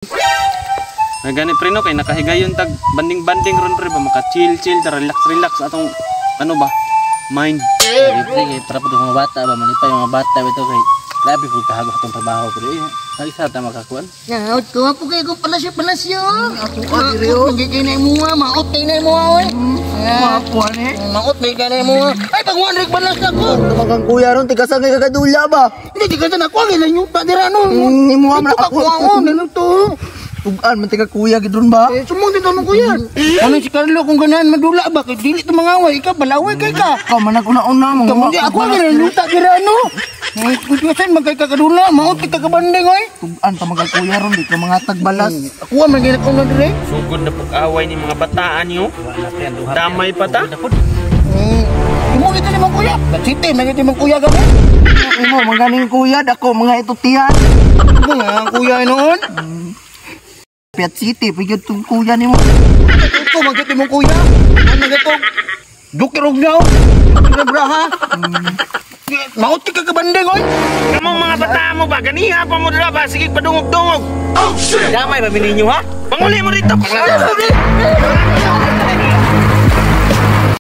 Ay gani pre no kay nakahigayon tag banding-banding ron pre ba maka chill relax atong ano ba mind. Pre kay para pud mga bata ba manipay mga bata bitaw kay grabe pud kahagos atong trabaho pre. Isa ta makakuan. Yaot ko po kay ko palasyo. Ako adiriyo. Gigay na mo maot kay na mo oy. Mapuan eh. Maot may kay mo. Ay pagwan rek balas na ko. Tumagang kuya ron tigasan kay kagadula ba? Hindi tigasan ako ang ilan yung padira no. Ni mo man ako ano to. Tugan man tiga kuya gidron ba? Sumong dito ng kuya. Ano si Carlo kung ganaan madula ba kay dili to mangaway ka balaway kay ka. Ka man una mo. Hindi ako ang luta dira no. Kuyasan magkay kakadula, maot kita kabanding oy. Tugan ta magay kuya ron di ka mga tagbalas. Ako man ginat ko na dire. Sugod na pag-away ni mga bataan niyo. Damay pa ta. Imo kita ni mga kuya. City magiti mga kuya gamo. Imo maganing kuya dako mga itutihan. Mga kuya noon. Piat City pigid tong kuya nimo. Ito magiti mga kuya. Ano gato? Dukirog niyo. Braha. Maot ka kabanding oy. Kamong mga bata mo ba ganiha pa mo dira ba sige padungog-dungog. Oh shit. Damay ba bininyo ha? Panguli mo rito.